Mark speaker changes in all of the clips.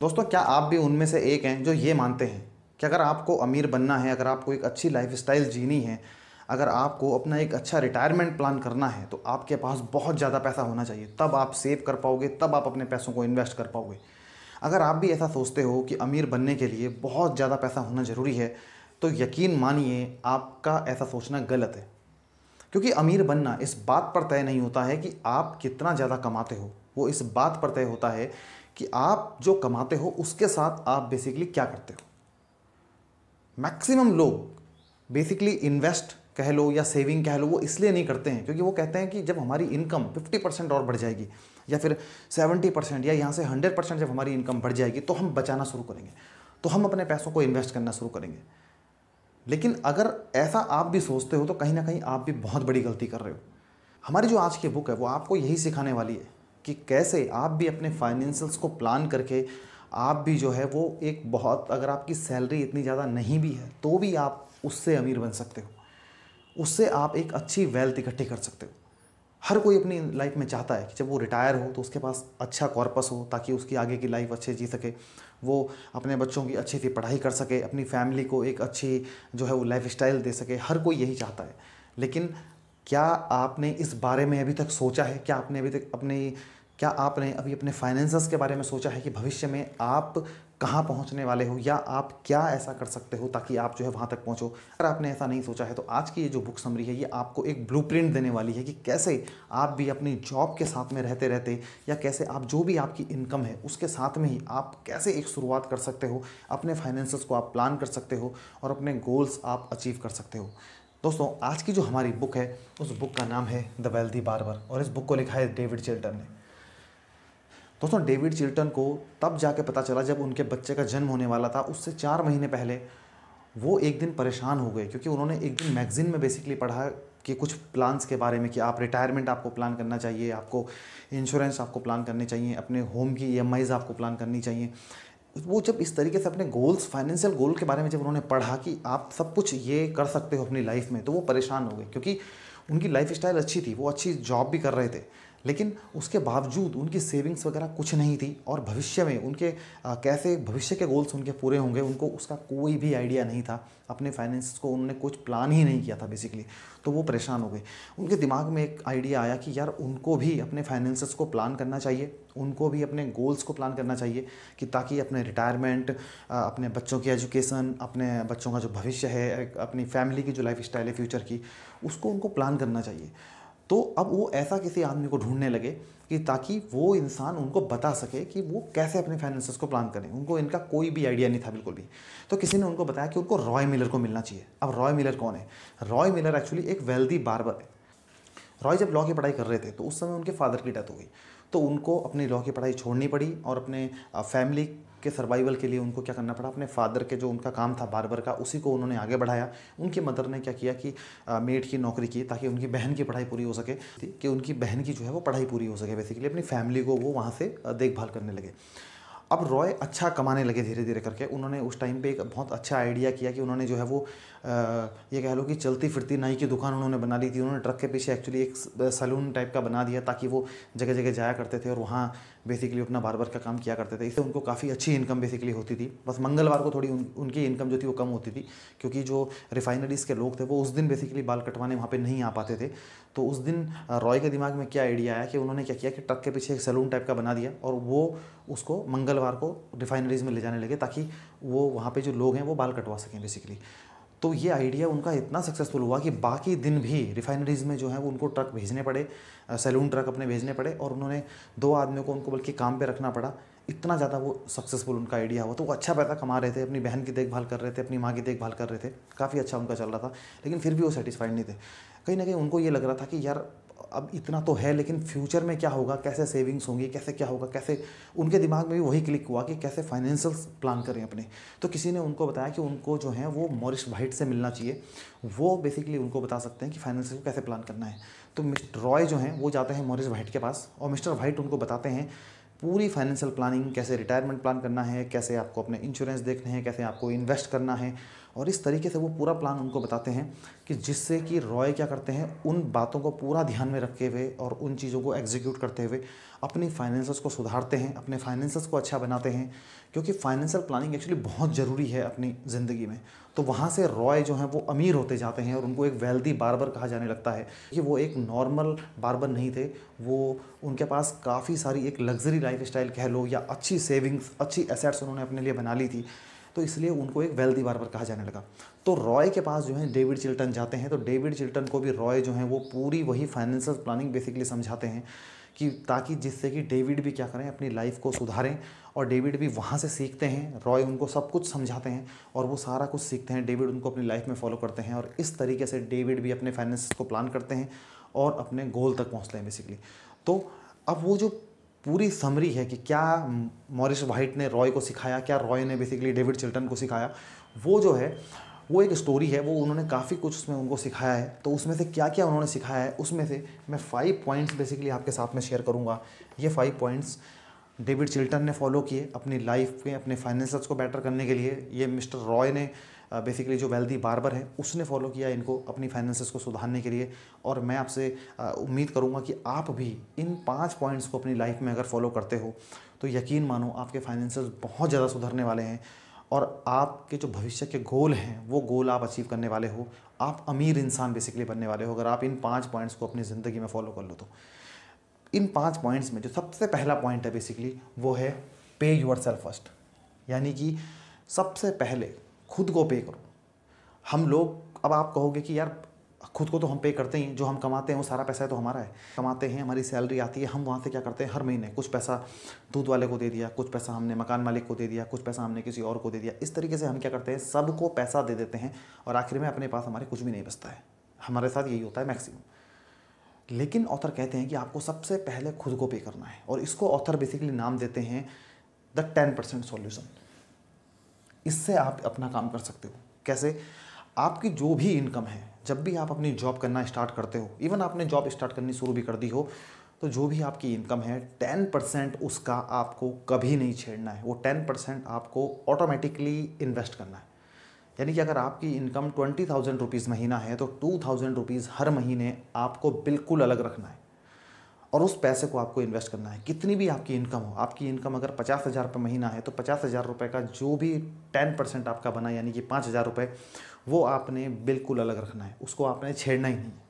Speaker 1: दोस्तों, क्या आप भी उनमें से एक हैं जो ये मानते हैं कि अगर आपको अमीर बनना है, अगर आपको एक अच्छी लाइफस्टाइल जीनी है, अगर आपको अपना एक अच्छा रिटायरमेंट प्लान करना है तो आपके पास बहुत ज़्यादा पैसा होना चाहिए, तब आप सेव कर पाओगे, तब आप अपने पैसों को इन्वेस्ट कर पाओगे। अगर आप भी ऐसा सोचते हो कि अमीर बनने के लिए बहुत ज़्यादा पैसा होना ज़रूरी है, तो यकीन मानिए आपका ऐसा सोचना गलत है। क्योंकि अमीर बनना इस बात पर तय नहीं होता है कि आप कितना ज़्यादा कमाते हो, वो इस बात पर तय होता है कि आप जो कमाते हो उसके साथ आप बेसिकली क्या करते हो। मैक्सिमम लोग बेसिकली इन्वेस्ट कह लो या सेविंग कह लो, वो इसलिए नहीं करते हैं क्योंकि वो कहते हैं कि जब हमारी इनकम 50% और बढ़ जाएगी या फिर 70% या यहाँ से 100% जब हमारी इनकम बढ़ जाएगी तो हम बचाना शुरू करेंगे, तो हम अपने पैसों को इन्वेस्ट करना शुरू करेंगे। लेकिन अगर ऐसा आप भी सोचते हो तो कहीं ना कहीं आप भी बहुत बड़ी गलती कर रहे हो। हमारी जो आज की बुक है वो आपको यही सिखाने वाली है कि कैसे आप भी अपने फाइनेंशियल्स को प्लान करके आप भी जो है वो एक बहुत, अगर आपकी सैलरी इतनी ज़्यादा नहीं भी है तो भी आप उससे अमीर बन सकते हो, उससे आप एक अच्छी वेल्थ इकट्ठी कर सकते हो। हर कोई अपनी लाइफ में चाहता है कि जब वो रिटायर हो तो उसके पास अच्छा कॉर्पस हो ताकि उसकी आगे की लाइफ अच्छे जी सके, वो अपने बच्चों की अच्छी सी पढ़ाई कर सके, अपनी फैमिली को एक अच्छी जो है वो लाइफ स्टाइल दे सके। हर कोई यही चाहता है। लेकिन क्या आपने इस बारे में अभी तक सोचा है? क्या आपने अभी अपने फाइनेंसेस के बारे में सोचा है कि भविष्य में आप कहाँ पहुँचने वाले हो, या आप क्या ऐसा कर सकते हो ताकि आप जो है वहाँ तक पहुँचो? अगर आपने ऐसा नहीं सोचा है तो आज की ये जो बुक समरी है ये आपको एक ब्लूप्रिंट देने वाली है कि कैसे आप भी अपनी जॉब के साथ में रहते रहते, या कैसे आप जो भी आपकी इनकम है उसके साथ में ही आप कैसे एक शुरुआत कर सकते हो, अपने फाइनेंसेस को आप प्लान कर सकते हो और अपने गोल्स आप अचीव कर सकते हो। दोस्तों, आज की जो हमारी बुक है उस बुक का नाम है द वेल्दी बार्बर, और इस बुक को लिखा है डेविड चिल्टन ने। दोस्तों, डेविड चिल्टन को तब जाके पता चला जब उनके बच्चे का जन्म होने वाला था, उससे 4 महीने पहले वो एक दिन परेशान हो गए क्योंकि उन्होंने एक दिन मैगज़ीन में बेसिकली पढ़ा कि कुछ प्लान्स के बारे में कि आप रिटायरमेंट आपको प्लान करना चाहिए, आपको इंश्योरेंस आपको प्लान करने चाहिए, अपने होम की ईएमआईज़ आपको प्लान करनी चाहिए। वो जब इस तरीके से अपने गोल्स, फाइनेंशियल गोल के बारे में जब उन्होंने पढ़ा कि आप सब कुछ ये कर सकते हो अपनी लाइफ में, तो वो परेशान हो गए क्योंकि उनकी लाइफ स्टाइल अच्छी थी, वो अच्छी जॉब भी कर रहे थे, लेकिन उसके बावजूद उनकी सेविंग्स वगैरह कुछ नहीं थी और भविष्य में उनके कैसे भविष्य के गोल्स उनके पूरे होंगे उनको उसका कोई भी आइडिया नहीं था। अपने फाइनेंस को उन्होंने कुछ प्लान ही नहीं किया था बेसिकली, तो वो परेशान हो गए। उनके दिमाग में एक आइडिया आया कि यार उनको भी अपने फाइनेंसेस को प्लान करना चाहिए, उनको भी अपने गोल्स को प्लान करना चाहिए कि ताकि अपने रिटायरमेंट, अपने बच्चों की एजुकेशन, अपने बच्चों का जो भविष्य है, अपनी फैमिली की जो लाइफ स्टाइल है फ्यूचर की, उसको उनको प्लान करना चाहिए। तो अब वो ऐसा किसी आदमी को ढूंढने लगे कि ताकि वो इंसान उनको बता सके कि वो कैसे अपने फाइनेंसेस को प्लान करें। उनको इनका कोई भी आइडिया नहीं था बिल्कुल भी। तो किसी ने उनको बताया कि उनको रॉय मिलर को मिलना चाहिए। अब रॉय मिलर कौन है? रॉय मिलर एक्चुअली एक वेल्दी बार्बर है। रॉय जब लॉ की पढ़ाई कर रहे थे तो उस समय उनके फादर की डेथ हो गई, तो उनको अपनी लॉ की पढ़ाई छोड़नी पड़ी और अपने फैमिली के सर्वाइवल के लिए उनको क्या करना पड़ा, अपने फादर के जो उनका काम था बार्बर का, उसी को उन्होंने आगे बढ़ाया। उनकी मदर ने क्या किया कि मेड की नौकरी की ताकि उनकी बहन की पढ़ाई पूरी हो सके, कि उनकी बहन की जो है वो पढ़ाई पूरी हो सके, बेसिकली अपनी फैमिली को वो वहाँ से देखभाल करने लगे। अब रॉय अच्छा कमाने लगे धीरे धीरे करके। उन्होंने उस टाइम पे एक बहुत अच्छा आइडिया किया कि उन्होंने जो है वो ये कह लो कि चलती फिरती नाई की दुकान उन्होंने बना ली थी। उन्होंने ट्रक के पीछे एक्चुअली एक सैलून टाइप का बना दिया ताकि वो जगह जगह जाया करते थे और वहाँ बेसिकली अपना बार्बर का काम किया करते थे। इससे उनको काफ़ी अच्छी इनकम बेसिकली होती थी। बस मंगलवार को थोड़ी उनकी इनकम जो थी वो कम होती थी क्योंकि जो रिफाइनरीज़ के लोग थे वो उस दिन बेसिकली बाल कटवाने वहाँ पे नहीं आ पाते थे। तो उस दिन रॉय के दिमाग में क्या आइडिया आया कि उन्होंने क्या किया कि ट्रक के पीछे एक सैलून टाइप का बना दिया और वो उसको मंगलवार को रिफाइनरीज़ में ले जाने लगे ताकि वो वहाँ पे जो लोग हैं वो बाल कटवा सकें बेसिकली। तो ये आइडिया उनका इतना सक्सेसफुल हुआ कि बाकी दिन भी रिफाइनरीज़ में जो है वो उनको ट्रक भेजने पड़े, सैलून ट्रक अपने भेजने पड़े, और उन्होंने 2 आदमियों को उनको बल्कि काम पे रखना पड़ा। इतना ज़्यादा वो सक्सेसफुल उनका आइडिया हुआ। तो वो अच्छा पैसा कमा रहे थे, अपनी बहन की देखभाल कर रहे थे, अपनी माँ की देखभाल कर रहे थे, काफ़ी अच्छा उनका चल रहा था। लेकिन फिर भी वो सेटिस्फाइड नहीं थे। कहीं ना कहीं उनको ये लग रहा था कि यार अब इतना तो है, लेकिन फ्यूचर में क्या होगा, कैसे सेविंग्स होंगी, कैसे क्या होगा, कैसे। उनके दिमाग में भी वही क्लिक हुआ कि कैसे फाइनेंशियल प्लान करें अपने। तो किसी ने उनको बताया कि उनको जो है वो मॉरिस वाइट से मिलना चाहिए, वो बेसिकली उनको बता सकते हैं कि फाइनेंशियल को कैसे प्लान करना है। तो मिस्टर रॉय जो हैं वो जाते हैं मॉरिस वाइट के पास और मिस्टर वाइट उनको बताते हैं पूरी फाइनेंशियल प्लानिंग, कैसे रिटायरमेंट प्लान करना है, कैसे आपको अपने इंश्योरेंस देखने हैं, कैसे आपको इन्वेस्ट करना है। और इस तरीके से वो पूरा प्लान उनको बताते हैं कि जिससे कि रॉय क्या करते हैं, उन बातों को पूरा ध्यान में रखे हुए और उन चीज़ों को एग्जीक्यूट करते हुए अपनी फाइनेंसेस को सुधारते हैं, अपने फाइनेंसेस को अच्छा बनाते हैं, क्योंकि फाइनेंशियल प्लानिंग एक्चुअली बहुत ज़रूरी है अपनी ज़िंदगी में। तो वहाँ से रॉय जो हैं वो अमीर होते जाते हैं और उनको एक वेल्दी बार्बर कहा जाने लगता है कि वो एक नॉर्मल बार्बर नहीं थे, वो उनके पास काफ़ी सारी एक लग्जरी लाइफस्टाइल कह लो या अच्छी सेविंग्स, अच्छी एसेट्स उन्होंने अपने लिए बना ली थी, तो इसलिए उनको एक वेल्दी बार्बर कहा जाने लगा। तो रॉय के पास जो है डेविड चिल्टन जाते हैं, तो डेविड चिल्टन को भी रॉय जो हैं वो पूरी वही फाइनेंशियल प्लानिंग बेसिकली समझाते हैं कि ताकि जिससे कि डेविड भी क्या करें, अपनी लाइफ को सुधारें। और डेविड भी वहाँ से सीखते हैं, रॉय उनको सब कुछ समझाते हैं और वो सारा कुछ सीखते हैं, डेविड उनको अपनी लाइफ में फॉलो करते हैं और इस तरीके से डेविड भी अपने फाइनेंस को प्लान करते हैं और अपने गोल तक पहुँचते हैं बेसिकली। तो अब वो जो पूरी समरी है कि क्या मॉरिस वाइट ने रॉय को सिखाया, क्या रॉय ने बेसिकली डेविड चिल्टन को सिखाया, वो जो है वो एक स्टोरी है, वो उन्होंने काफ़ी कुछ उसमें उनको सिखाया है। तो उसमें से क्या क्या उन्होंने सिखाया है, उसमें से मैं 5 पॉइंट्स बेसिकली आपके साथ में शेयर करूँगा। ये 5 पॉइंट्स डेविड चिल्टन ने फॉलो किए अपनी लाइफ में, अपने फाइनेंसेस को बेटर करने के लिए। ये मिस्टर रॉय ने बेसिकली जो वेल्दी बार्बर है उसने फॉलो किया इनको अपनी फाइनेंसेस को सुधारने के लिए। और मैं आपसे उम्मीद करूंगा कि आप भी इन 5 पॉइंट्स को अपनी लाइफ में अगर फॉलो करते हो तो यकीन मानो आपके फाइनेंसेस बहुत ज़्यादा सुधरने वाले हैं और आपके जो भविष्य के गोल हैं वो गोल आप अचीव करने वाले हो। आप अमीर इंसान बेसिकली बनने वाले हो अगर आप इन 5 पॉइंट्स को अपनी ज़िंदगी में फॉलो कर लो तो। इन 5 पॉइंट्स में जो सबसे पहला पॉइंट है बेसिकली वो है पे योर सेल्फ फर्स्ट, यानी कि सबसे पहले खुद को पे करो। हम लोग, अब आप कहोगे कि यार खुद को तो हम पे करते ही, जो हम कमाते हैं वो सारा पैसा है तो हमारा है, कमाते हैं, हमारी सैलरी आती है, हम वहाँ से क्या करते हैं, हर महीने कुछ पैसा दूध वाले को दे दिया, कुछ पैसा हमने मकान मालिक को दे दिया, कुछ पैसा हमने किसी और को दे दिया। इस तरीके से हम क्या करते हैं, सबको पैसा दे देते हैं और आखिर में अपने पास हमारे कुछ भी नहीं बचता है। हमारे साथ यही होता है मैक्सिमम। लेकिन ऑथर कहते हैं कि आपको सबसे पहले खुद को पे करना है और इसको ऑथर बेसिकली नाम देते हैं द 10% सॉल्यूशन। इससे आप अपना काम कर सकते हो। कैसे? आपकी जो भी इनकम है, जब भी आप अपनी जॉब करना स्टार्ट करते हो, इवन आपने जॉब स्टार्ट करनी शुरू भी कर दी हो, तो जो भी आपकी इनकम है 10% उसका आपको कभी नहीं छेड़ना है। वो 10% आपको ऑटोमेटिकली इन्वेस्ट करना है। यानी कि अगर आपकी इनकम 20,000 रुपीज़ महीना है तो 2,000 रुपीज़ हर महीने आपको बिल्कुल अलग रखना है और उस पैसे को आपको इन्वेस्ट करना है। कितनी भी आपकी इनकम हो, आपकी इनकम अगर 50,000 रुपये महीना है तो 50,000 रुपये का जो भी 10% आपका बना, यानी कि 5,000 रुपये, वो आपने बिल्कुल अलग रखना है, उसको आपने छेड़ना ही नहीं है।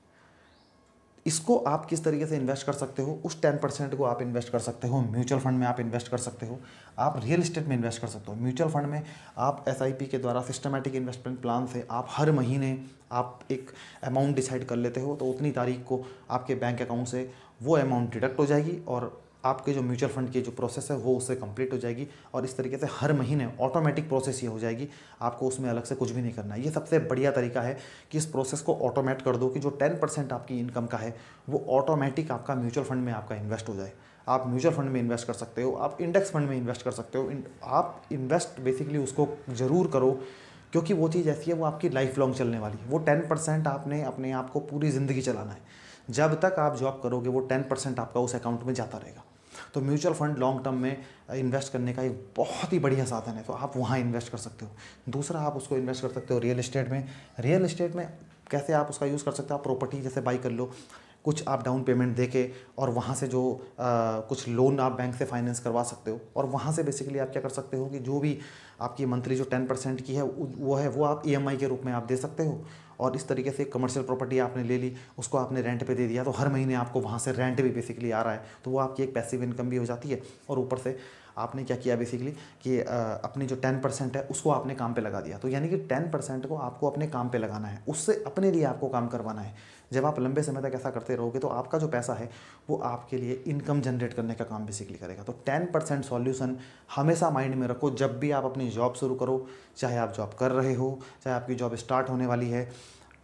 Speaker 1: इसको आप किस तरीके से इन्वेस्ट कर सकते हो, उस 10% को आप इन्वेस्ट कर सकते हो म्यूचुअल फंड में, आप इन्वेस्ट कर सकते हो, आप रियल एस्टेट में इन्वेस्ट कर सकते हो। म्यूचुअल फंड में आप SIP के द्वारा, सिस्टमैटिक इन्वेस्टमेंट प्लान से आप हर महीने आप एक अमाउंट डिसाइड कर लेते हो, तो उतनी तारीख को आपके बैंक अकाउंट से वो अमाउंट डिडक्ट हो जाएगी और आपके जो म्यूचुअल फंड की जो प्रोसेस है वो उससे कंप्लीट हो जाएगी और इस तरीके से हर महीने ऑटोमेटिक प्रोसेस ये हो जाएगी, आपको उसमें अलग से कुछ भी नहीं करना है। ये सबसे बढ़िया तरीका है कि इस प्रोसेस को ऑटोमेट कर दो कि जो 10% आपकी इनकम का है वो ऑटोमेटिक आपका म्यूचुअल फंड में आपका इन्वेस्ट हो जाए। आप म्यूचुअल फंड में इन्वेस्ट कर सकते हो, आप इंडेक्स फंड में इन्वेस्ट कर सकते हो। आप इन्वेस्ट बेसिकली उसको ज़रूर करो क्योंकि वो चीज़ ऐसी है वो आपकी लाइफ लॉन्ग चलने वाली है। वो 10% आपने अपने आप को पूरी ज़िंदगी चलाना है। जब तक आप जॉब करोगे वो 10% आपका उस अकाउंट में जाता रहेगा। तो म्यूचुअल फंड लॉन्ग टर्म में इन्वेस्ट करने का एक बहुत ही बढ़िया साधन है, तो आप वहाँ इन्वेस्ट कर सकते हो। दूसरा, आप उसको इन्वेस्ट कर सकते हो रियल एस्टेट में। रियल एस्टेट में कैसे आप उसका यूज़ कर सकते हो, आप प्रॉपर्टी जैसे बाई कर लो, कुछ आप डाउन पेमेंट देके और वहाँ से जो कुछ लोन आप बैंक से फाइनेंस करवा सकते हो और वहाँ से बेसिकली आप क्या कर सकते हो कि जो भी आपकी मंथली जो 10% की है वो आप EMI के रूप में आप दे सकते हो। और इस तरीके से कमर्शियल प्रॉपर्टी आपने ले ली, उसको आपने रेंट पे दे दिया, तो हर महीने आपको वहाँ से रेंट भी बेसिकली आ रहा है, तो वो आपकी एक पैसिव इनकम भी हो जाती है। और ऊपर से आपने क्या किया बेसिकली कि अपनी जो 10% है उसको आपने काम पे लगा दिया। तो यानी कि 10% को आपको अपने काम पे लगाना है, उससे अपने लिए आपको काम करवाना है। जब आप लंबे समय तक ऐसा करते रहोगे तो आपका जो पैसा है वो आपके लिए इनकम जनरेट करने का काम बेसिकली करेगा। तो 10% सॉल्यूशन हमेशा माइंड में रखो जब भी आप अपनी जॉब शुरू करो, चाहे आप जॉब कर रहे हो, चाहे आपकी जॉब स्टार्ट होने वाली है।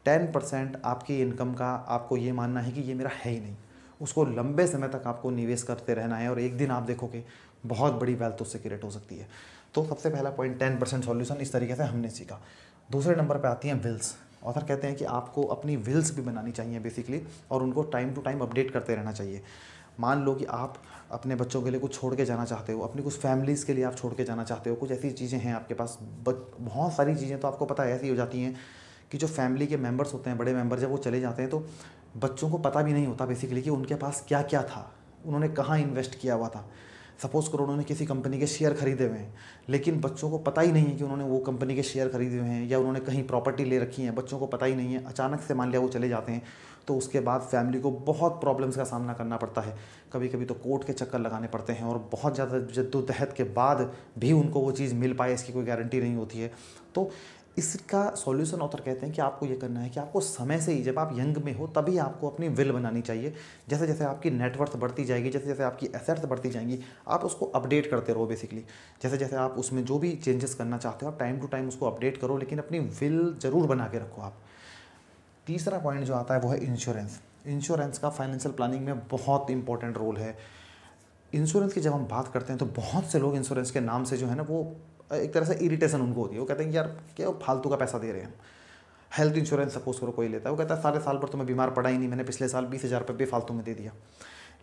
Speaker 1: 10% आपकी इनकम का आपको ये मानना है कि ये मेरा है ही नहीं, उसको लंबे समय तक आपको निवेश करते रहना है और एक दिन आप देखोगे बहुत बड़ी वेल्थ उससे क्रिएट हो सकती है। तो सबसे पहला पॉइंट 10% सॉल्यूशन, इस तरीके से हमने सीखा। दूसरे नंबर पे आती हैं विल्स। ऑथर कहते हैं कि आपको अपनी विल्स भी बनानी चाहिए बेसिकली और उनको टाइम टू टाइम अपडेट करते रहना चाहिए। मान लो कि आप अपने बच्चों के लिए कुछ छोड़ के जाना चाहते हो, अपनी कुछ फैमिलीज़ के लिए आप छोड़ के जाना चाहते हो, कुछ ऐसी चीज़ें हैं आपके पास, बहुत सारी चीज़ें तो आपको पता है ऐसी हो जाती हैं कि जो फैमिली के मेंबर्स होते हैं, बड़े मेंबर, जब वो चले जाते हैं तो बच्चों को पता भी नहीं होता बेसिकली कि उनके पास क्या क्या था, उन्होंने कहाँ इन्वेस्ट किया हुआ था। सपोज़ करो उन्होंने किसी कंपनी के शेयर खरीदे हुए हैं, लेकिन बच्चों को पता ही नहीं है कि उन्होंने वो कंपनी के शेयर खरीदे हुए हैं, या उन्होंने कहीं प्रॉपर्टी ले रखी है, बच्चों को पता ही नहीं है। अचानक से मान लिया वो चले जाते हैं, तो उसके बाद फैमिली को बहुत प्रॉब्लम्स का सामना करना पड़ता है। कभी कभी तो कोर्ट के चक्कर लगाने पड़ते हैं, और बहुत ज़्यादा जद्दोजहद के बाद भी उनको वो चीज़ मिल पाए इसकी कोई गारंटी नहीं होती है। तो इसका सॉल्यूशन ऑथर कहते हैं कि आपको ये करना है कि आपको समय से ही, जब आप यंग में हो तभी आपको अपनी विल बनानी चाहिए। जैसे जैसे आपकी नेटवर्थ बढ़ती जाएगी, जैसे जैसे आपकी एसेट्स बढ़ती जाएंगी, आप उसको अपडेट करते रहो बेसिकली। जैसे जैसे आप उसमें जो भी चेंजेस करना चाहते हो, आप टाइम टू टाइम उसको अपडेट करो, लेकिन अपनी विल ज़रूर बना के रखो आप। तीसरा पॉइंट जो आता है वो है इंश्योरेंस। इंश्योरेंस का फाइनेंशियल प्लानिंग में बहुत इंपॉर्टेंट रोल है। इंश्योरेंस की जब हम बात करते हैं तो बहुत से लोग इंश्योरेंस के नाम से जो है ना, वो एक तरह से इरिटेशन उनको होती है। वो कहते हैं कि यार क्या फालतू का पैसा दे रहे हैं हम। हेल्थ इंश्योरेंस सपोज करो कोई लेता है, वो कहता है सारे साल पर तो मैं बीमार पड़ा ही नहीं, मैंने पिछले साल 20,000 रुपये भी फालतू में दे दिया।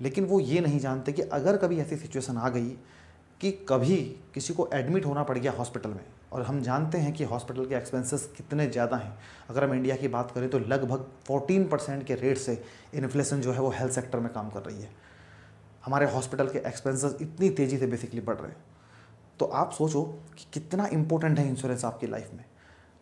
Speaker 1: लेकिन वो ये नहीं जानते कि अगर कभी ऐसी सिचुएशन आ गई कि कभी किसी को एडमिट होना पड़ गया हॉस्पिटल में, और हम जानते हैं कि हॉस्पिटल के एक्सपेंसेस कितने ज़्यादा हैं। अगर हम इंडिया की बात करें तो लगभग 14% के रेट से इन्फ्लेशन जो है वो हेल्थ सेक्टर में काम कर रही है। हमारे हॉस्पिटल के एक्सपेंसेस इतनी तेज़ी से बेसिकली बढ़ रहे हैं। तो आप सोचो कि कितना इंपॉर्टेंट है इंश्योरेंस आपकी लाइफ में।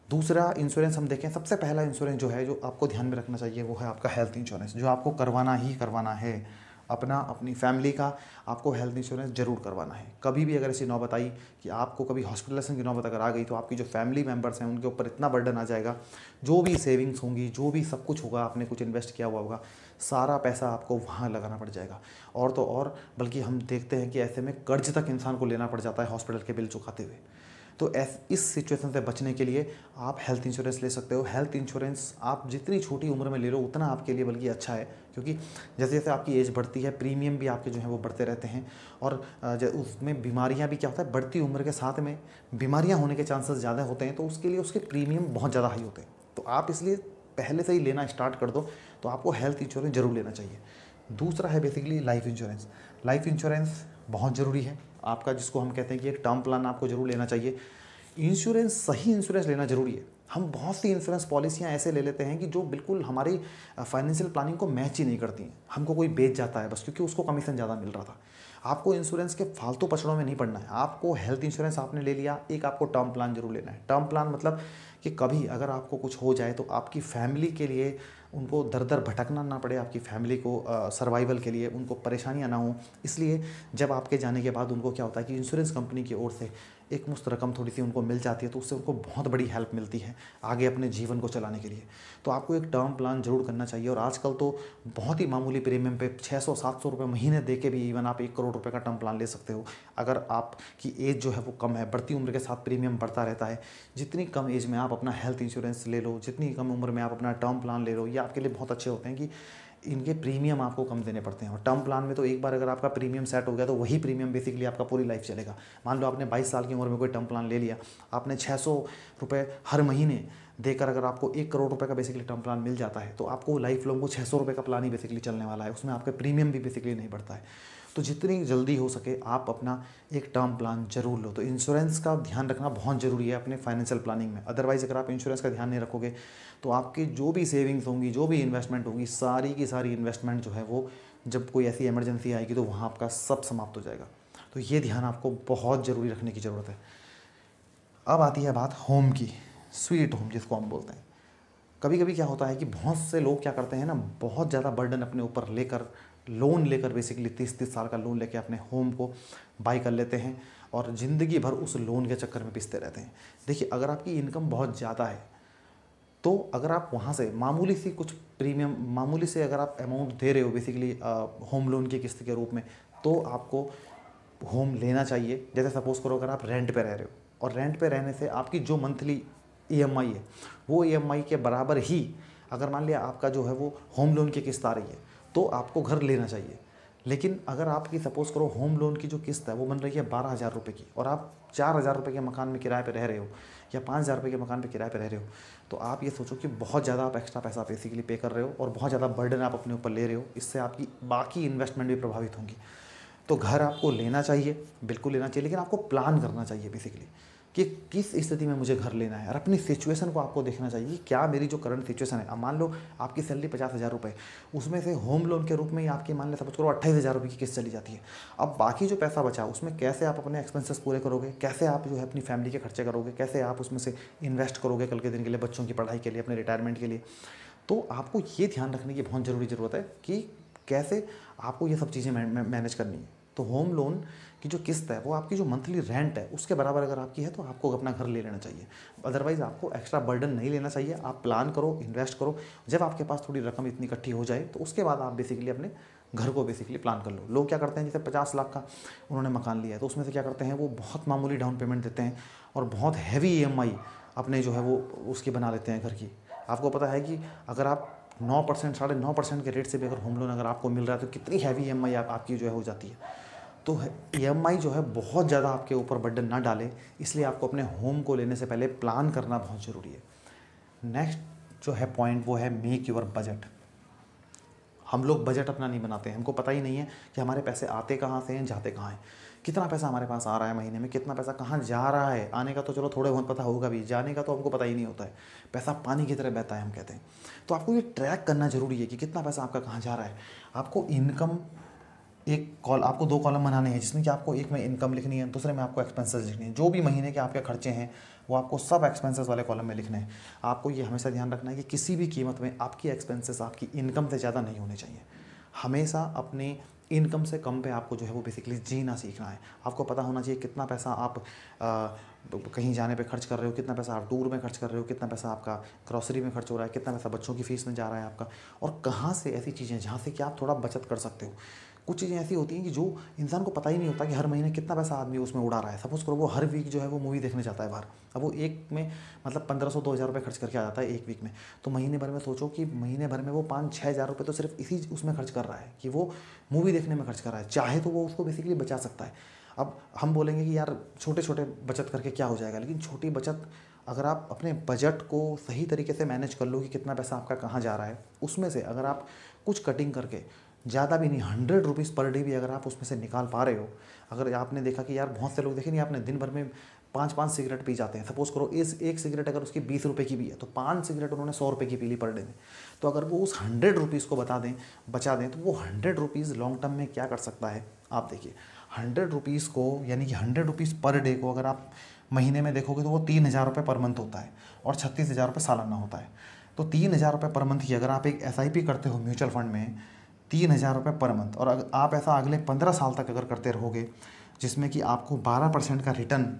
Speaker 1: दूसरा इंश्योरेंस हम देखें, सबसे पहला इंश्योरेंस जो है जो आपको ध्यान में रखना चाहिए वो है आपका हेल्थ इंश्योरेंस, जो आपको करवाना ही करवाना है। अपनी फैमिली का आपको हेल्थ इंश्योरेंस जरूर करवाना है। कभी भी अगर ऐसी नौबत आई कि आपको कभी हॉस्पिटलाइजेशन की नौबत अगर आ गई, तो आपकी जो फैमिली मेम्बर्स हैं उनके ऊपर इतना बर्डन आ जाएगा, जो भी सेविंग्स होंगी, जो भी सब कुछ होगा, आपने कुछ इन्वेस्ट किया हुआ होगा, सारा पैसा आपको वहाँ लगाना पड़ जाएगा। और तो और बल्कि हम देखते हैं कि ऐसे में कर्ज तक इंसान को लेना पड़ जाता है हॉस्पिटल के बिल चुकाते हुए। तो इस सिचुएशन से बचने के लिए आप हेल्थ इंश्योरेंस ले सकते हो। हेल्थ इंश्योरेंस आप जितनी छोटी उम्र में ले लो उतना आपके लिए बल्कि अच्छा है, क्योंकि जैसे जैसे आपकी एज बढ़ती है प्रीमियम भी आपके जो है वो बढ़ते रहते हैं। और उसमें बीमारियां भी क्या होता है, बढ़ती उम्र के साथ में बीमारियां होने के चांसेस ज़्यादा होते हैं, तो उसके लिए उसके प्रीमियम बहुत ज़्यादा हाई होते हैं। तो आप इसलिए पहले से ही लेना स्टार्ट कर दो, तो आपको हेल्थ इंश्योरेंस जरूर लेना चाहिए। दूसरा है basically life insurance. Life insurance बहुत ज़रूरी है आपका, जिसको हम कहते हैं कि एक टर्म प्लान आपको जरूर लेना चाहिए। इंश्योरेंस, सही इंश्योरेंस लेना जरूरी है। हम बहुत सी इंश्योरेंस पॉलिसियाँ ऐसे ले लेते हैं कि जो बिल्कुल हमारी फाइनेंशियल प्लानिंग को मैच ही नहीं करती हैं। हमको कोई बेच जाता है बस क्योंकि उसको कमीशन ज़्यादा मिल रहा था। आपको इंश्योरेंस के फालतू पचड़ों में नहीं पड़ना है। आपको हेल्थ इंश्योरेंस आपने ले लिया, एक आपको टर्म प्लान जरूर लेना है। टर्म प्लान मतलब कि कभी अगर आपको कुछ हो जाए तो आपकी फैमिली के लिए उनको दर दर भटकना ना पड़े, आपकी फैमिली को सर्वाइवल के लिए उनको परेशानियां ना हो। इसलिए जब आपके जाने के बाद उनको क्या होता है कि इंश्योरेंस कंपनी की ओर से एक मुश्त रकम थोड़ी सी उनको मिल जाती है, तो उससे उनको बहुत बड़ी हेल्प मिलती है आगे अपने जीवन को चलाने के लिए। तो आपको एक टर्म प्लान जरूर करना चाहिए। और आजकल तो बहुत ही मामूली प्रीमियम पे 600-700 रुपये महीने दे के भी इवन आप 1 करोड़ रुपये का टर्म प्लान ले सकते हो। अगर आपकी एज जो है वो कम है, बढ़ती उम्र के साथ प्रीमियम बढ़ता रहता है। जितनी कम एज में आप अपना हेल्थ इंश्योरेंस ले लो, जितनी कम उम्र में आप अपना टर्म प्लान ले लो, ये आपके लिए बहुत अच्छे होते हैं कि इनके प्रीमियम आपको कम देने पड़ते हैं। और टर्म प्लान में तो एक बार अगर आपका प्रीमियम सेट हो गया तो वही प्रीमियम बेसिकली आपका पूरी लाइफ चलेगा। मान लो आपने 22 साल की उम्र में कोई टर्म प्लान ले लिया, आपने 600 रुपये हर महीने देकर अगर आपको 1 करोड़ रुपये का बेसिकली टर्म प्लान मिल जाता है, तो आपको लाइफ लॉन्ग वो 600 रुपये का प्लान ही बेसिकली चलने वाला है। उसमें आपका प्रीमियम भी बेसिकली नहीं बढ़ता है। तो जितनी जल्दी हो सके आप अपना एक टर्म प्लान जरूर लो। तो इंश्योरेंस का ध्यान रखना बहुत ज़रूरी है अपने फाइनेंशियल प्लानिंग में। अदरवाइज़ अगर आप इंश्योरेंस का ध्यान नहीं रखोगे तो आपकी जो भी सेविंग्स होंगी, जो भी इन्वेस्टमेंट होगी, सारी की सारी इन्वेस्टमेंट जो है वो जब कोई ऐसी इमरजेंसी आएगी तो वहाँ आपका सब समाप्त हो जाएगा। तो ये ध्यान आपको बहुत ज़रूरी रखने की ज़रूरत है। अब आती है बात होम की, स्वीट होम जिसको हम बोलते हैं। कभी कभी क्या होता है कि बहुत से लोग क्या करते हैं ना, बहुत ज़्यादा बर्डन अपने ऊपर लेकर, लोन लेकर बेसिकली 30-30 साल का लोन लेकर अपने होम को बाई कर लेते हैं और ज़िंदगी भर उस लोन के चक्कर में पिसते रहते हैं। देखिए, अगर आपकी इनकम बहुत ज़्यादा है तो अगर आप वहाँ से मामूली सी कुछ प्रीमियम, मामूली से अगर आप अमाउंट दे रहे हो बेसिकली होम लोन की किस्त के रूप में, तो आपको होम लेना चाहिए। जैसे सपोज़ करो अगर आप रेंट पे रह रहे हो और रेंट पे रहने से आपकी जो मंथली ईएमआई है वो ईएमआई के बराबर ही अगर मान लिया आपका जो है वो होम लोन की किस्त आ रही है, तो आपको घर लेना चाहिए। लेकिन अगर आपकी सपोज़ करो होम लोन की जो किस्त है वो बन रही है 12,000 रुपये की और आप 4,000 रुपये के मकान में किराए पे रह रहे हो या 5,000 रुपये के मकान पे किराए पे रह रहे हो, तो आप ये सोचो कि बहुत ज़्यादा आप एक्स्ट्रा पैसा बेसिकली पे कर रहे हो और बहुत ज़्यादा बर्डन आप अपने ऊपर ले रहे हो। इससे आपकी बाकी इन्वेस्टमेंट भी प्रभावित होंगी। तो घर आपको लेना चाहिए, बिल्कुल लेना चाहिए, लेकिन आपको प्लान करना चाहिए बेसिकली कि किस स्थिति में मुझे घर लेना है, और अपनी सिचुएशन को आपको देखना चाहिए कि क्या मेरी जो करंट सिचुएशन है। अब मान लो आपकी सैलरी 50,000 रुपये, उसमें से होम लोन के रूप में ही आपकी मान ले सपोज करो 28,000 रुपये की किस्त चली जाती है। अब बाकी जो पैसा बचा उसमें कैसे आप अपने एक्सपेंसेस पूरे करोगे, कैसे आप जो है अपनी फैमिली के खर्चे करोगे, कैसे आप उसमें से इन्वेस्ट करोगे कल के दिन के लिए, बच्चों की पढ़ाई के लिए, अपने रिटायरमेंट के लिए। तो आपको ये ध्यान रखने की बहुत ज़रूरी ज़रूरत है कि कैसे आपको ये सब चीज़ें मैनेज करनी है। तो होम लोन की जो किस्त है वो आपकी जो मंथली रेंट है उसके बराबर अगर आपकी है तो आपको अपना घर ले लेना चाहिए। अदरवाइज़ आपको एक्स्ट्रा बर्डन नहीं लेना चाहिए। आप प्लान करो, इन्वेस्ट करो, जब आपके पास थोड़ी रकम इतनी इकट्ठी हो जाए तो उसके बाद आप बेसिकली अपने घर को बेसिकली प्लान कर लो। लोग क्या करते हैं, जैसे 50 लाख का उन्होंने मकान लिया है तो उसमें से क्या करते हैं, वो बहुत मामूली डाउन पेमेंट देते हैं और बहुत हैवी EMI अपने जो है वो उसकी बना लेते हैं घर की। आपको पता है कि अगर आप 9% 9.5% के रेट से भी अगर होम लोन अगर आपको मिल रहा है तो कितनी हैवी EMI आपकी जो है हो जाती है। तो EMI जो है बहुत ज़्यादा आपके ऊपर बर्डन ना डाले, इसलिए आपको अपने होम को लेने से पहले प्लान करना बहुत ज़रूरी है। नेक्स्ट जो है पॉइंट वो है मेक योर बजट। हम लोग बजट अपना नहीं बनाते हैं, हमको पता ही नहीं है कि हमारे पैसे आते कहाँ से हैं, जाते कहाँ हैं, कितना पैसा हमारे पास आ रहा है महीने में, कितना पैसा कहाँ जा रहा है। आने का तो चलो थोड़े बहुत पता होगा भी, जाने का तो हमको पता ही नहीं होता है। पैसा पानी की तरह बहता है हम कहते हैं। तो आपको ये ट्रैक करना ज़रूरी है कि कितना पैसा आपका कहाँ जा रहा है। आपको इनकम आपको 2 कॉलम बनाने हैं, जिसमें कि आपको एक में इनकम लिखनी है, दूसरे में आपको एक्सपेंसेस लिखनी है। जो भी महीने के आपके खर्चे हैं वो आपको सब एक्सपेंसेस वाले कॉलम में लिखने हैं। आपको ये हमेशा ध्यान रखना है कि किसी भी कीमत में आपकी एक्सपेंसेस आपकी इनकम से ज़्यादा नहीं होने चाहिए। हमेशा अपने इनकम से कम पे आपको जो है वो बेसिकली जीना सीखना है। आपको पता होना चाहिए कितना पैसा आप कहीं जाने पे खर्च कर रहे हो, कितना पैसा आप टूर में खर्च कर रहे हो, कितना पैसा आपका ग्रॉसरी में खर्च हो रहा है, कितना पैसा बच्चों की फीस में जा रहा है आपका, और कहाँ से ऐसी चीज़ें जहाँ से कि आप थोड़ा बचत कर सकते हो। कुछ चीज़ें ऐसी होती हैं कि जो इंसान को पता ही नहीं होता कि हर महीने कितना पैसा आदमी उसमें उड़ा रहा है। सपोज करो वो हर वीक जो है वो मूवी देखने जाता है बाहर, अब वो एक में मतलब 1500-2000 रुपये खर्च करके आ जाता है एक वीक में। तो महीने भर में सोचो कि महीने भर में वो 5-6 हज़ार रुपये तो सिर्फ इसी उसमें खर्च कर रहा है कि वो मूवी देखने में खर्च कर रहा है। चाहे तो वो उसको बेसिकली बचा सकता है। अब हम बोलेंगे कि यार छोटे छोटे बचत करके क्या हो जाएगा, लेकिन छोटी बचत अगर आप अपने बजट को सही तरीके से मैनेज कर लो कि कितना पैसा आपका कहाँ जा रहा है, उसमें से अगर आप कुछ कटिंग करके, ज़्यादा भी नहीं, 100 रुपीज़ पर डे भी अगर आप उसमें से निकाल पा रहे हो। अगर आपने देखा कि यार बहुत से लोग देखे नहीं आपने, दिन भर में 5-5 सिगरेट पी जाते हैं। सपोज़ करो इस एक सिगरेट अगर उसकी 20 रुपये की भी है तो 5 सिगरेट उन्होंने 100 रुपये की पी ली पर डे में। तो अगर वो उस 100 रुपीज़ को बचा दें तो वो 100 रुपीज़ लॉन्ग टर्म में क्या कर सकता है। आप देखिए 100 रुपीज़ को, यानी कि 100 रुपीज़ पर डे को अगर आप महीने में देखोगे तो वो 3,000 रुपये पर मंथ होता है और 36,000 रुपये सालाना होता है। तो 3,000 रुपये पर मंथ की अगर आप एक SIP करते हो म्यूचुअल फंड में, 3,000 रुपये पर मंथ, और अगर आप ऐसा अगले 15 साल तक अगर करते रहोगे, जिसमें कि आपको 12% का रिटर्न,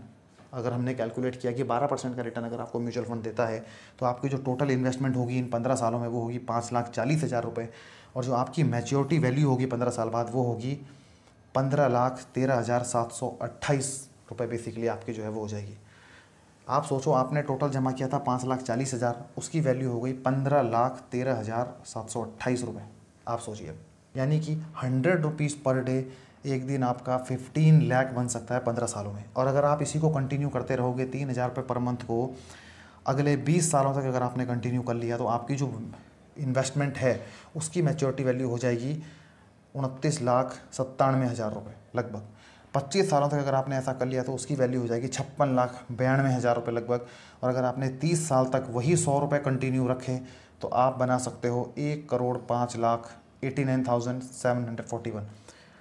Speaker 1: अगर हमने कैलकुलेट किया कि 12% का रिटर्न अगर आपको म्यूचुअल फंड देता है तो आपकी जो टोटल इन्वेस्टमेंट होगी इन 15 सालों में वो होगी 5,40,000 रुपये, और जो आपकी मैच्योरिटी वैल्यू होगी 15 साल बाद वो होगी 15,13,728 रुपये बेसिकली आपकी जो है वो हो जाएगी। आप सोचो आपने टोटल जमा किया था 5,40,000, उसकी वैल्यू हो गई 15,13,728 रुपये। आप सोचिए, यानी कि 100 रुपीज़ पर डे एक दिन आपका 15 लाख बन सकता है 15 सालों में। और अगर आप इसी को कंटिन्यू करते रहोगे 3,000 रुपये पर मंथ को अगले 20 सालों तक अगर आपने कंटिन्यू कर लिया, तो आपकी जो इन्वेस्टमेंट है उसकी मैच्योरिटी वैल्यू हो जाएगी 29,97,000 रुपये लगभग। 25 सालों तक अगर आपने ऐसा कर लिया तो उसकी वैल्यू हो जाएगी 56,92,000 रुपये लगभग। और अगर आपने 30 साल तक वही 100 रुपये कंटिन्यू रखे तो आप बना सकते हो 1,05,89,741।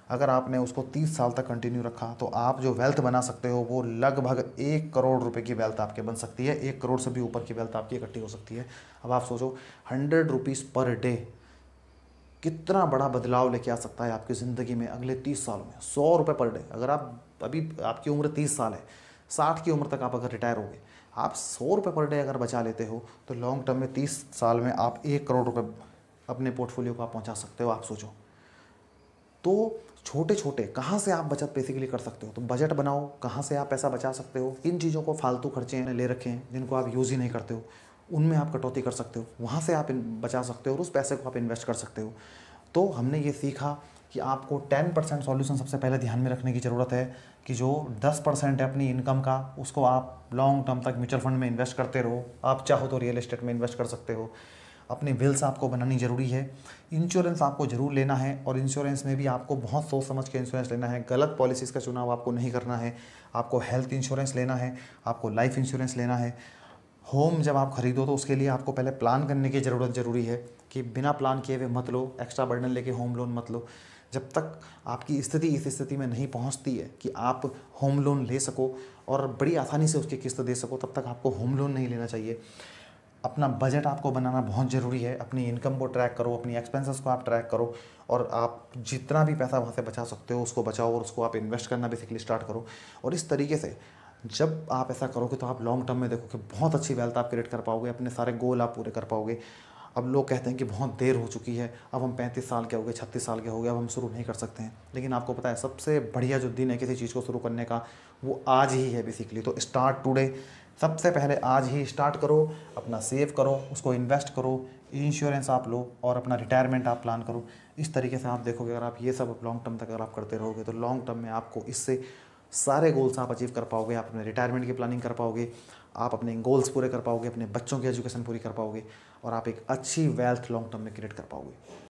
Speaker 1: अगर आपने उसको 30 साल तक कंटिन्यू रखा तो आप जो वेल्थ बना सकते हो वो लगभग 1 करोड़ रुपए की वेल्थ आपके बन सकती है। 1 करोड़ से भी ऊपर की वेल्थ आपकी इकट्ठी हो सकती है। अब आप सोचो 100 रुपीज़ पर डे कितना बड़ा बदलाव लेके आ सकता है आपकी ज़िंदगी में अगले 30 सालों में। 100 रुपये पर डे, अगर आप अभी आपकी उम्र 30 साल है, 60 की उम्र तक आप अगर रिटायर होगे, आप 100 रुपये पर डे अगर बचा लेते हो तो लॉन्ग टर्म में 30 साल में आप 1 करोड़ रुपये अपने पोर्टफोलियो को आप पहुँचा सकते हो। आप सोचो तो छोटे छोटे कहाँ से आप बचत बेसिकली कर सकते हो। तो बजट बनाओ, कहाँ से आप पैसा बचा सकते हो। किन चीज़ों को फालतू खर्चे ले रखे हैं जिनको आप यूज़ ही नहीं करते हो, उनमें आप कटौती कर सकते हो, वहाँ से आप बचा सकते हो और उस पैसे को आप इन्वेस्ट कर सकते हो। तो हमने ये सीखा कि आपको 10% सॉल्यूशन सबसे पहले ध्यान में रखने की ज़रूरत है कि जो 10% है अपनी इनकम का, उसको आप लॉन्ग टर्म तक म्यूचुअल फंड में इन्वेस्ट करते रहो। आप चाहो तो रियल एस्टेट में इन्वेस्ट कर सकते हो, अपनी विल्स आपको बनानी ज़रूरी है। इंश्योरेंस आपको ज़रूर लेना है और इंश्योरेंस में भी आपको बहुत सोच समझ के इंश्योरेंस लेना है। गलत पॉलिसीज़ का चुनाव आपको नहीं करना है। आपको हेल्थ इंश्योरेंस लेना है, आपको लाइफ इंश्योरेंस लेना है। होम जब आप खरीदो तो उसके लिए आपको पहले प्लान करने की ज़रूरत ज़रूरी है कि बिना प्लान किए हुए मत लो, एक्स्ट्रा बर्डन लेके होम लोन मत लो। जब तक आपकी स्थिति इस स्थिति में नहीं पहुंचती है कि आप होम लोन ले सको और बड़ी आसानी से उसकी किस्त दे सको, तब तक आपको होम लोन नहीं लेना चाहिए। अपना बजट आपको बनाना बहुत ज़रूरी है। अपनी इनकम को ट्रैक करो, अपनी एक्सपेंसेस को आप ट्रैक करो और आप जितना भी पैसा वहाँ से बचा सकते हो उसको बचाओ और उसको आप इन्वेस्ट करना बेसिकली स्टार्ट करो। और इस तरीके से जब आप ऐसा करोगे तो आप लॉन्ग टर्म में देखो कि बहुत अच्छी वेल्थ आप क्रिएट कर पाओगे, अपने सारे गोल आप पूरे कर पाओगे। अब लोग कहते हैं कि बहुत देर हो चुकी है, अब हम 35 साल के हो गए, 36 साल के हो गए, अब हम शुरू नहीं कर सकते हैं। लेकिन आपको पता है सबसे बढ़िया जो दिन है किसी चीज़ को शुरू करने का, वो आज ही है बेसिकली। तो स्टार्ट टुडे, सबसे पहले आज ही स्टार्ट करो, अपना सेव करो, उसको इन्वेस्ट करो, इंश्योरेंस आप लो और अपना रिटायरमेंट आप प्लान करो। इस तरीके से आप देखोगे अगर आप ये सब लॉन्ग टर्म तक अगर आप करते रहोगे तो लॉन्ग टर्म में आपको इससे सारे गोल्स आप अचीव कर पाओगे। आप अपने रिटायरमेंट की प्लानिंग कर पाओगे, आप अपने गोल्स पूरे कर पाओगे, अपने बच्चों की एजुकेशन पूरी कर पाओगे और आप एक अच्छी वेल्थ लॉन्ग टर्म में क्रिएट कर पाओगे।